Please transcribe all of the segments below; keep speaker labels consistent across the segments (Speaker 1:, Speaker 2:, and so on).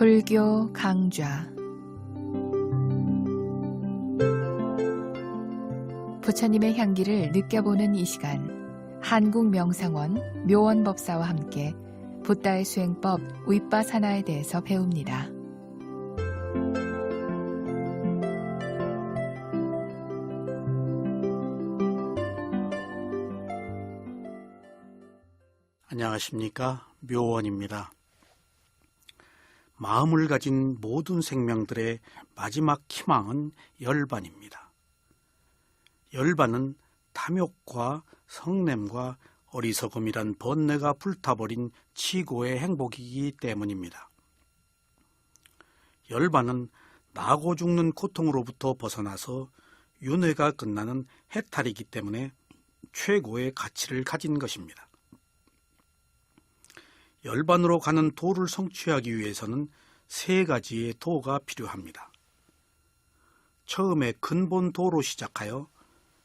Speaker 1: 불교 강좌 부처님의 향기를 느껴보는 이 시간, 한국명상원 묘원법사와 함께 붓다의 수행법 윗바사나에 대해서 배웁니다.
Speaker 2: 안녕하십니까, 묘원입니다. 마음을 가진 모든 생명들의 마지막 희망은 열반입니다. 열반은 탐욕과 성냄과 어리석음이란 번뇌가 불타버린 치고의 행복이기 때문입니다. 열반은 나고 죽는 고통으로부터 벗어나서 윤회가 끝나는 해탈이기 때문에 최고의 가치를 가진 것입니다. 열반으로 가는 도를 성취하기 위해서는 세 가지의 도가 필요합니다. 처음에 근본 도로 시작하여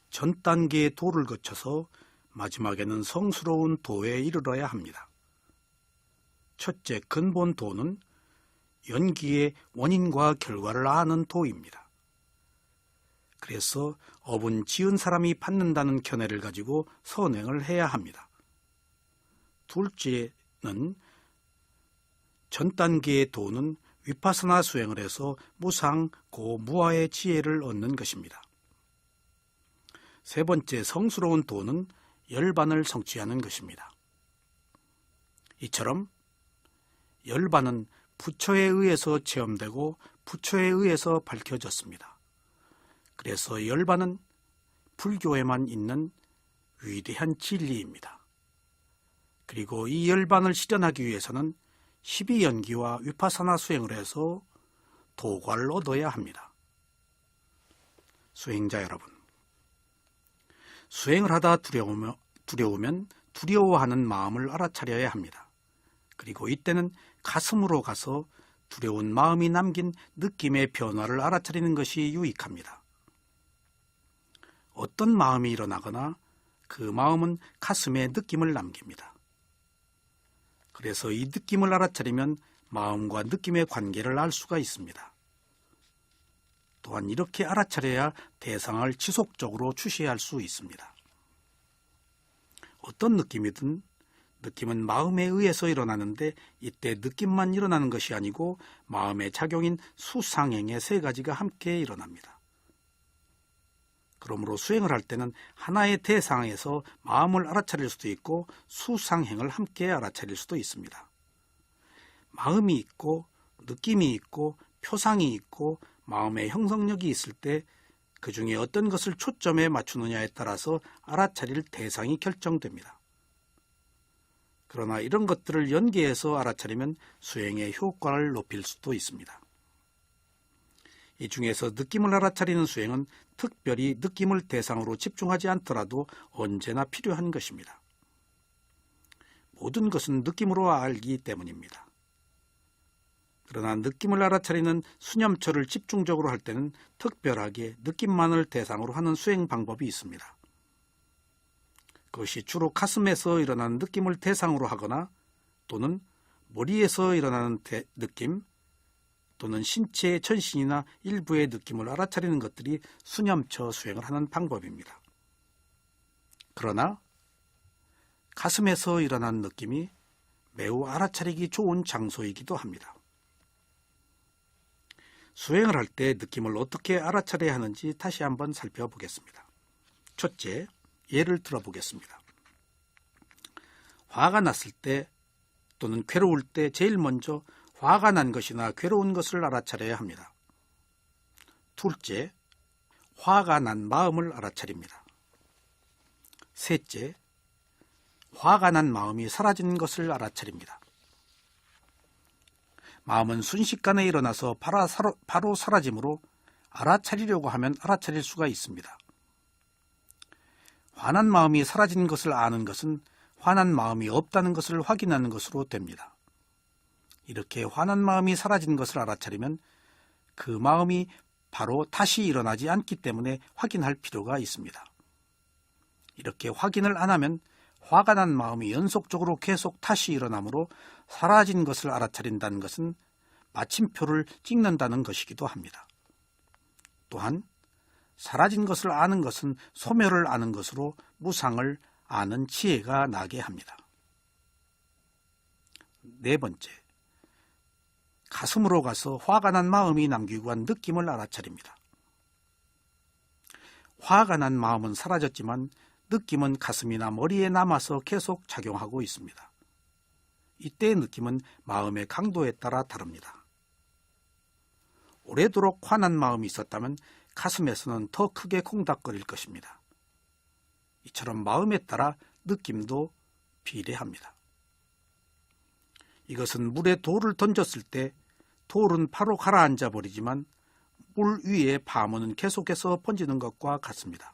Speaker 2: 전 단계의 도를 거쳐서 마지막에는 성스러운 도에 이르러야 합니다. 첫째 근본 도는 연기의 원인과 결과를 아는 도입니다. 그래서 업은 지은 사람이 받는다는 견해를 가지고 선행을 해야 합니다. 둘째는 전 단계의 도는 위파사나 수행을 해서 무상, 고, 무아의 지혜를 얻는 것입니다. 세 번째 성스러운 도는 열반을 성취하는 것입니다. 이처럼 열반은 부처에 의해서 체험되고 부처에 의해서 밝혀졌습니다. 그래서 열반은 불교에만 있는 위대한 진리입니다. 그리고 이 열반을 실현하기 위해서는 12연기와 위파사나 수행을 해서 도과를 얻어야 합니다. 수행자 여러분, 수행을 하다 두려우면 두려워하는 마음을 알아차려야 합니다. 그리고 이때는 가슴으로 가서 두려운 마음이 남긴 느낌의 변화를 알아차리는 것이 유익합니다. 어떤 마음이 일어나거나 그 마음은 가슴에 느낌을 남깁니다. 그래서 이 느낌을 알아차리면 마음과 느낌의 관계를 알 수가 있습니다. 또한 이렇게 알아차려야 대상을 지속적으로 추시할 수 있습니다. 어떤 느낌이든 느낌은 마음에 의해서 일어나는데 이때 느낌만 일어나는 것이 아니고 마음의 작용인 수상행의 세 가지가 함께 일어납니다. 그러므로 수행을 할 때는 하나의 대상에서 마음을 알아차릴 수도 있고 수상행을 함께 알아차릴 수도 있습니다. 마음이 있고 느낌이 있고 표상이 있고 마음의 형성력이 있을 때 그 중에 어떤 것을 초점에 맞추느냐에 따라서 알아차릴 대상이 결정됩니다. 그러나 이런 것들을 연계해서 알아차리면 수행의 효과를 높일 수도 있습니다. 이 중에서 느낌을 알아차리는 수행은 특별히 느낌을 대상으로 집중하지 않더라도 언제나 필요한 것입니다. 모든 것은 느낌으로 알기 때문입니다. 그러나 느낌을 알아차리는 수념처를 집중적으로 할 때는 특별하게 느낌만을 대상으로 하는 수행 방법이 있습니다. 그것이 주로 가슴에서 일어나는 느낌을 대상으로 하거나 또는 머리에서 일어나는 느낌 또는 신체의 전신이나 일부의 느낌을 알아차리는 것들이 수념처 수행을 하는 방법입니다. 그러나 가슴에서 일어나는 느낌이 매우 알아차리기 좋은 장소이기도 합니다. 수행을 할 때 느낌을 어떻게 알아차려야 하는지 다시 한번 살펴보겠습니다. 첫째, 예를 들어보겠습니다. 화가 났을 때 또는 괴로울 때 제일 먼저 화가 난 것이나 괴로운 것을 알아차려야 합니다. 둘째, 화가 난 마음을 알아차립니다. 셋째, 화가 난 마음이 사라진 것을 알아차립니다. 마음은 순식간에 일어나서 바로 사라지므로 알아차리려고 하면 알아차릴 수가 있습니다. 화난 마음이 사라진 것을 아는 것은 화난 마음이 없다는 것을 확인하는 것으로 됩니다. 이렇게 화난 마음이 사라진 것을 알아차리면 그 마음이 바로 다시 일어나지 않기 때문에 확인할 필요가 있습니다. 이렇게 확인을 안 하면 화가 난 마음이 연속적으로 계속 다시 일어나므로 사라진 것을 알아차린다는 것은 마침표를 찍는다는 것이기도 합니다. 또한 사라진 것을 아는 것은 소멸을 아는 것으로 무상을 아는 지혜가 나게 합니다. 네 번째, 가슴으로 가서 화가 난 마음이 남기고 한 느낌을 알아차립니다. 화가 난 마음은 사라졌지만 느낌은 가슴이나 머리에 남아서 계속 작용하고 있습니다. 이때의 느낌은 마음의 강도에 따라 다릅니다. 오래도록 화난 마음이 있었다면 가슴에서는 더 크게 콩닥거릴 것입니다. 이처럼 마음에 따라 느낌도 비례합니다. 이것은 물에 돌을 던졌을 때 돌은 바로 가라앉아 버리지만 물 위에 파문은 계속해서 번지는 것과 같습니다.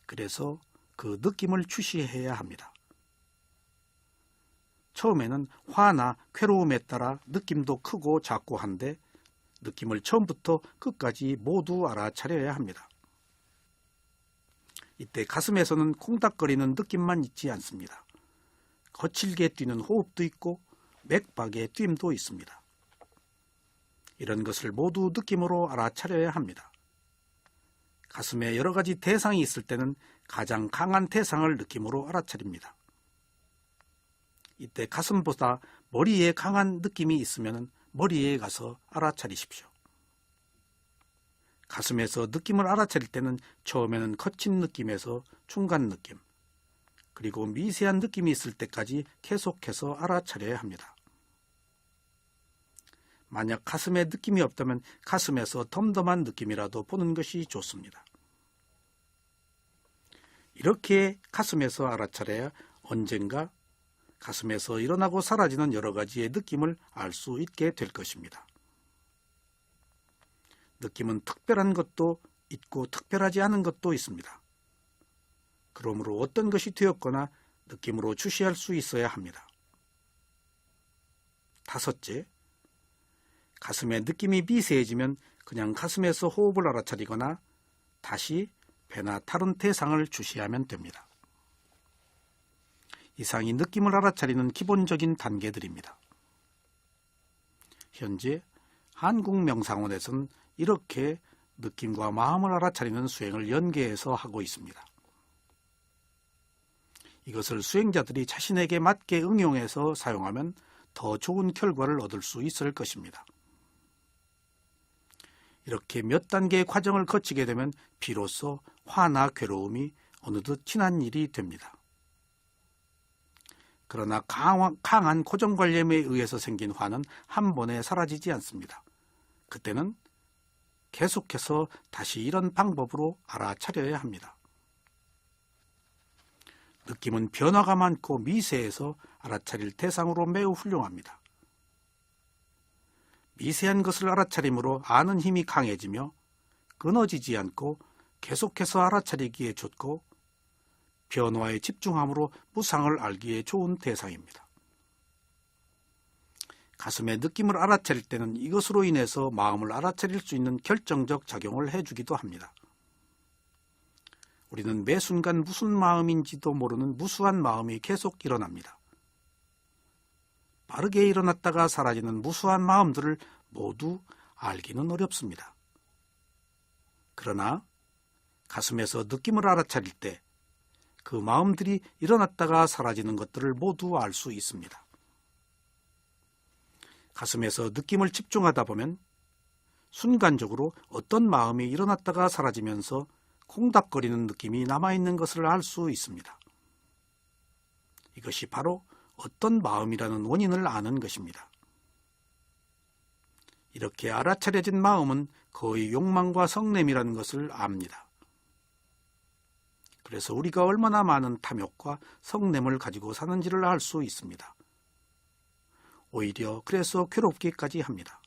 Speaker 2: 그래서 그 느낌을 주시해야 합니다. 처음에는 화나 괴로움에 따라 느낌도 크고 작고 한데 느낌을 처음부터 끝까지 모두 알아차려야 합니다. 이때 가슴에서는 콩닥거리는 느낌만 있지 않습니다. 거칠게 뛰는 호흡도 있고 맥박의 뛴도 있습니다. 이런 것을 모두 느낌으로 알아차려야 합니다. 가슴에 여러 가지 대상이 있을 때는 가장 강한 대상을 느낌으로 알아차립니다. 이때 가슴보다 머리에 강한 느낌이 있으면 머리에 가서 알아차리십시오. 가슴에서 느낌을 알아차릴 때는 처음에는 거친 느낌에서 중간 느낌, 그리고 미세한 느낌이 있을 때까지 계속해서 알아차려야 합니다. 만약 가슴에 느낌이 없다면 가슴에서 덤덤한 느낌이라도 보는 것이 좋습니다. 이렇게 가슴에서 알아차려야 언젠가 가슴에서 일어나고 사라지는 여러 가지의 느낌을 알 수 있게 될 것입니다. 느낌은 특별한 것도 있고 특별하지 않은 것도 있습니다. 그러므로 어떤 것이 되었거나 느낌으로 주시할 수 있어야 합니다. 다섯째, 가슴에 느낌이 미세해지면 그냥 가슴에서 호흡을 알아차리거나 다시 배나 다른 대상을 주시하면 됩니다. 이상이 느낌을 알아차리는 기본적인 단계들입니다. 현재 한국명상원에서는 이렇게 느낌과 마음을 알아차리는 수행을 연계해서 하고 있습니다. 이것을 수행자들이 자신에게 맞게 응용해서 사용하면 더 좋은 결과를 얻을 수 있을 것입니다. 이렇게 몇 단계의 과정을 거치게 되면 비로소 화나 괴로움이 어느덧 지난 일이 됩니다. 그러나 강한 고정관념에 의해서 생긴 화는 한 번에 사라지지 않습니다. 그때는 계속해서 다시 이런 방법으로 알아차려야 합니다. 느낌은 변화가 많고 미세해서 알아차릴 대상으로 매우 훌륭합니다. 미세한 것을 알아차림으로 아는 힘이 강해지며 끊어지지 않고 계속해서 알아차리기에 좋고 변화에 집중함으로 무상을 알기에 좋은 대상입니다. 가슴의 느낌을 알아차릴 때는 이것으로 인해서 마음을 알아차릴 수 있는 결정적 작용을 해주기도 합니다. 우리는 매 순간 무슨 마음인지도 모르는 무수한 마음이 계속 일어납니다. 빠르게 일어났다가 사라지는 무수한 마음들을 모두 알기는 어렵습니다. 그러나 가슴에서 느낌을 알아차릴 때 그 마음들이 일어났다가 사라지는 것들을 모두 알 수 있습니다. 가슴에서 느낌을 집중하다 보면 순간적으로 어떤 마음이 일어났다가 사라지면서 콩닥거리는 느낌이 남아있는 것을 알 수 있습니다. 이것이 바로 어떤 마음이라는 원인을 아는 것입니다. 이렇게 알아차려진 마음은 거의 욕망과 성냄이라는 것을 압니다. 그래서 우리가 얼마나 많은 탐욕과 성냄을 가지고 사는지를 알 수 있습니다. 오히려 그래서 괴롭기까지 합니다.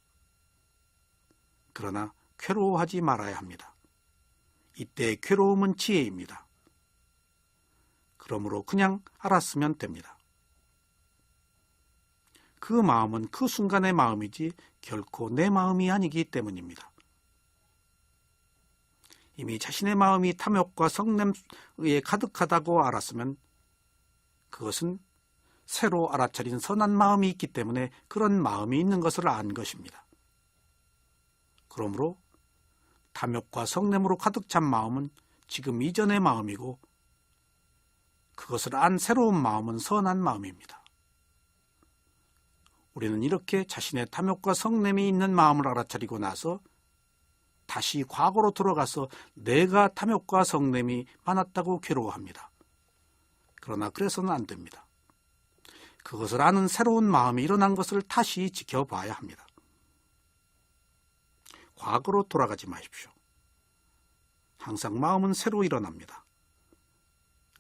Speaker 2: 그러나 괴로워하지 말아야 합니다. 이때 괴로움은 지혜입니다. 그러므로 그냥 알았으면 됩니다. 그 마음은 그 순간의 마음이지 결코 내 마음이 아니기 때문입니다. 이미 자신의 마음이 탐욕과 성냄에 가득하다고 알았으면 그것은 새로 알아차린 선한 마음이 있기 때문에 그런 마음이 있는 것을 안 것입니다. 그러므로 탐욕과 성냄으로 가득 찬 마음은 지금 이전의 마음이고 그것을 안 새로운 마음은 선한 마음입니다. 우리는 이렇게 자신의 탐욕과 성냄이 있는 마음을 알아차리고 나서 다시 과거로 돌아가서 내가 탐욕과 성냄이 많았다고 괴로워합니다. 그러나 그래서는 안 됩니다. 그것을 아는 새로운 마음이 일어난 것을 다시 지켜봐야 합니다. 과거로 돌아가지 마십시오. 항상 마음은 새로 일어납니다.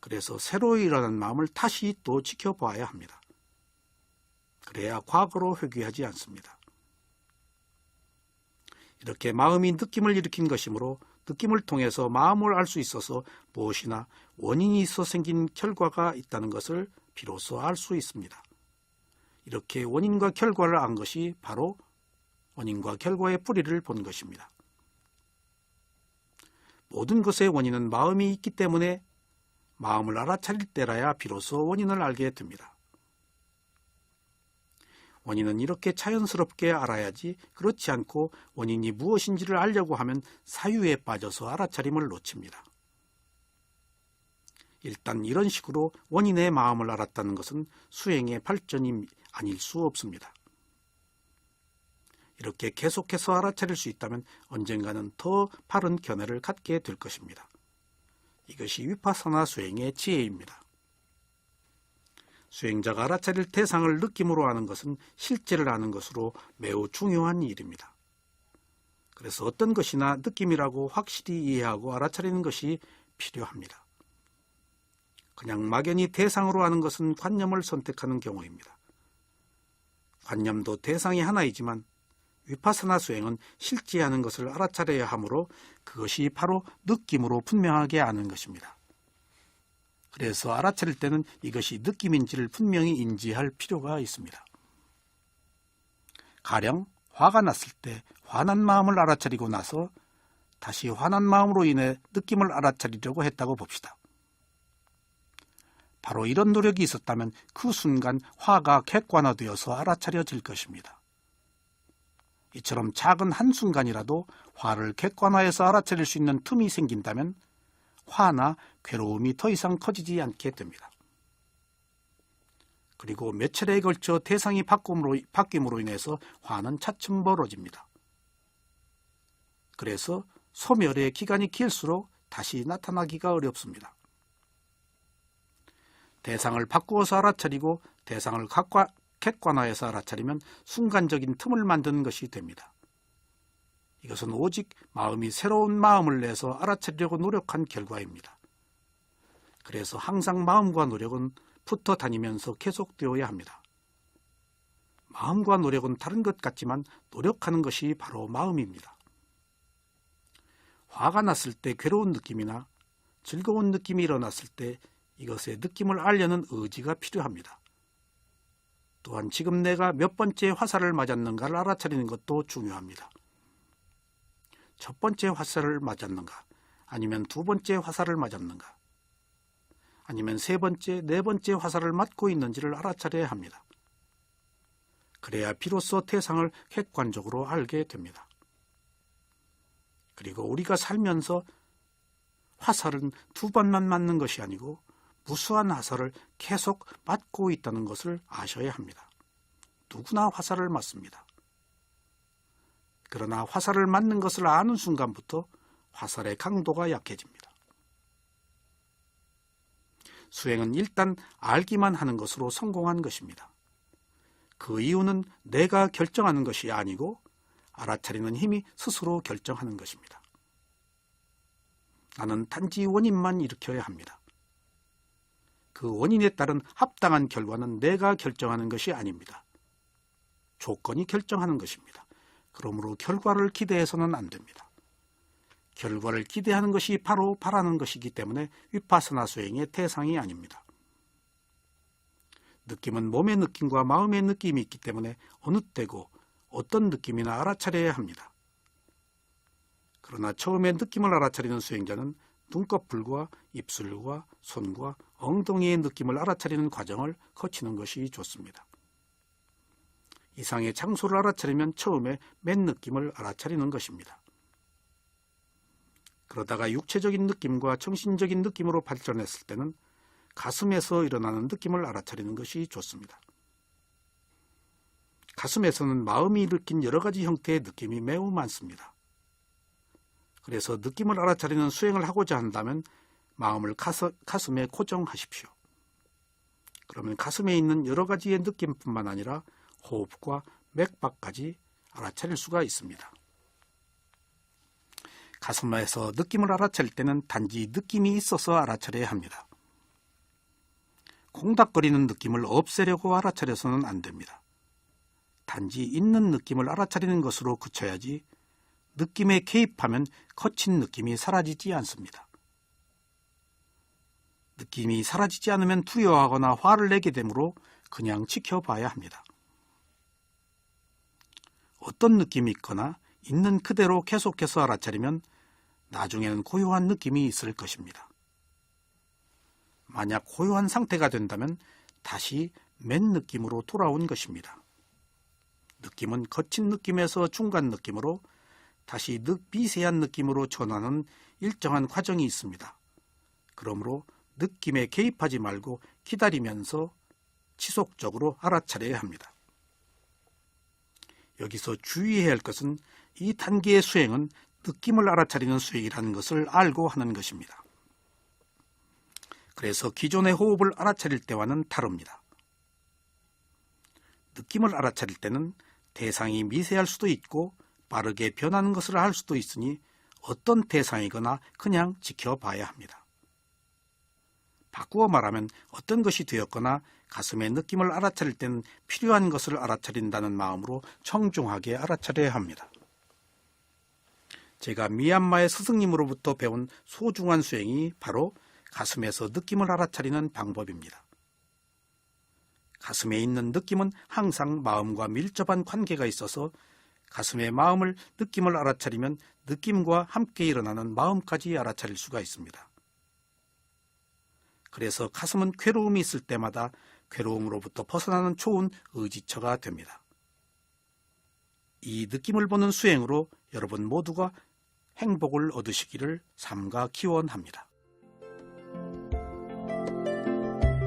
Speaker 2: 그래서 새로 일어난 마음을 다시 또 지켜봐야 합니다. 그래야 과거로 회귀하지 않습니다. 이렇게 마음이 느낌을 일으킨 것이므로 느낌을 통해서 마음을 알 수 있어서 무엇이나 원인이 있어 생긴 결과가 있다는 것을 비로소 알 수 있습니다. 이렇게 원인과 결과를 안 것이 바로 원인과 결과의 뿌리를 본 것입니다. 모든 것의 원인은 마음이 있기 때문에 마음을 알아차릴 때라야 비로소 원인을 알게 됩니다. 원인은 이렇게 자연스럽게 알아야지 그렇지 않고 원인이 무엇인지를 알려고 하면 사유에 빠져서 알아차림을 놓칩니다. 일단 이런 식으로 원인의 마음을 알았다는 것은 수행의 발전이 아닐 수 없습니다. 이렇게 계속해서 알아차릴 수 있다면 언젠가는 더 바른 견해를 갖게 될 것입니다. 이것이 위파사나 수행의 지혜입니다. 수행자가 알아차릴 대상을 느낌으로 아는 것은 실제를 아는 것으로 매우 중요한 일입니다. 그래서 어떤 것이나 느낌이라고 확실히 이해하고 알아차리는 것이 필요합니다. 그냥 막연히 대상으로 아는 것은 관념을 선택하는 경우입니다. 관념도 대상이 하나이지만 위파사나 수행은 실제 아는 것을 알아차려야 하므로 그것이 바로 느낌으로 분명하게 아는 것입니다. 그래서 알아차릴 때는 이것이 느낌인지를 분명히 인지할 필요가 있습니다. 가령 화가 났을 때 화난 마음을 알아차리고 나서 다시 화난 마음으로 인해 느낌을 알아차리려고 했다고 봅시다. 바로 이런 노력이 있었다면 그 순간 화가 객관화되어서 알아차려질 것입니다. 이처럼 작은 한순간이라도 화를 객관화해서 알아차릴 수 있는 틈이 생긴다면 화나 괴로움이 더 이상 커지지 않게 됩니다. 그리고 몇 차례에 걸쳐 대상이 바뀜으로 인해서 화는 차츰 벌어집니다. 그래서 소멸의 기간이 길수록 다시 나타나기가 어렵습니다. 대상을 바꾸어서 알아차리고 대상을 객관화해서 알아차리면 순간적인 틈을 만드는 것이 됩니다. 이것은 오직 마음이 새로운 마음을 내서 알아차리려고 노력한 결과입니다. 그래서 항상 마음과 노력은 붙어 다니면서 계속되어야 합니다. 마음과 노력은 다른 것 같지만 노력하는 것이 바로 마음입니다. 화가 났을 때 괴로운 느낌이나 즐거운 느낌이 일어났을 때 이것의 느낌을 알려는 의지가 필요합니다. 또한 지금 내가 몇 번째 화살을 맞았는가를 알아차리는 것도 중요합니다. 첫 번째 화살을 맞았는가, 아니면 두 번째 화살을 맞았는가, 아니면 세 번째, 네 번째 화살을 맞고 있는지를 알아차려야 합니다. 그래야 비로소 대상을 객관적으로 알게 됩니다. 그리고 우리가 살면서 화살은 두 번만 맞는 것이 아니고 무수한 화살을 계속 맞고 있다는 것을 아셔야 합니다. 누구나 화살을 맞습니다. 그러나 화살을 맞는 것을 아는 순간부터 화살의 강도가 약해집니다. 수행은 일단 알기만 하는 것으로 성공한 것입니다. 그 이유는 내가 결정하는 것이 아니고 알아차리는 힘이 스스로 결정하는 것입니다. 나는 단지 원인만 일으켜야 합니다. 그 원인에 따른 합당한 결과는 내가 결정하는 것이 아닙니다. 조건이 결정하는 것입니다. 그러므로 결과를 기대해서는 안 됩니다. 결과를 기대하는 것이 바로 바라는 것이기 때문에 위파사나 수행의 대상이 아닙니다. 느낌은 몸의 느낌과 마음의 느낌이 있기 때문에 어느 때고 어떤 느낌이나 알아차려야 합니다. 그러나 처음에 느낌을 알아차리는 수행자는 눈꺼풀과 입술과 손과 엉덩이의 느낌을 알아차리는 과정을 거치는 것이 좋습니다. 이상의 장소를 알아차리면 처음에 맨 느낌을 알아차리는 것입니다. 그러다가 육체적인 느낌과 정신적인 느낌으로 발전했을 때는 가슴에서 일어나는 느낌을 알아차리는 것이 좋습니다. 가슴에서는 마음이 일으킨 여러 가지 형태의 느낌이 매우 많습니다. 그래서 느낌을 알아차리는 수행을 하고자 한다면 마음을 가슴에 고정하십시오. 그러면 가슴에 있는 여러 가지의 느낌뿐만 아니라 호흡과 맥박까지 알아차릴 수가 있습니다. 가슴에서 느낌을 알아차릴 때는 단지 느낌이 있어서 알아차려야 합니다. 콩닥거리는 느낌을 없애려고 알아차려서는 안 됩니다. 단지 있는 느낌을 알아차리는 것으로 그쳐야지 느낌에 개입하면 거친 느낌이 사라지지 않습니다. 느낌이 사라지지 않으면 두려워하거나 화를 내게 되므로 그냥 지켜봐야 합니다. 어떤 느낌이 있거나 있는 그대로 계속해서 알아차리면 나중에는 고요한 느낌이 있을 것입니다. 만약 고요한 상태가 된다면 다시 맨 느낌으로 돌아온 것입니다. 느낌은 거친 느낌에서 중간 느낌으로 다시 미세한 느낌으로 전환하는 일정한 과정이 있습니다. 그러므로 느낌에 개입하지 말고 기다리면서 지속적으로 알아차려야 합니다. 여기서 주의해야 할 것은 이 단계의 수행은 느낌을 알아차리는 수행이라는 것을 알고 하는 것입니다. 그래서 기존의 호흡을 알아차릴 때와는 다릅니다. 느낌을 알아차릴 때는 대상이 미세할 수도 있고 빠르게 변하는 것을 할 수도 있으니 어떤 대상이거나 그냥 지켜봐야 합니다. 바꾸어 말하면 어떤 것이 되었거나 가슴의 느낌을 알아차릴 때는 필요한 것을 알아차린다는 마음으로 청중하게 알아차려야 합니다. 제가 미얀마의 스승님으로부터 배운 소중한 수행이 바로 가슴에서 느낌을 알아차리는 방법입니다. 가슴에 있는 느낌은 항상 마음과 밀접한 관계가 있어서 가슴의 마음을 느낌을 알아차리면 느낌과 함께 일어나는 마음까지 알아차릴 수가 있습니다. 그래서 가슴은 괴로움이 있을 때마다 괴로움으로부터 벗어나는 좋은 의지처가 됩니다. 이 느낌을 보는 수행으로 여러분 모두가 행복을 얻으시기를 삼가 기원합니다.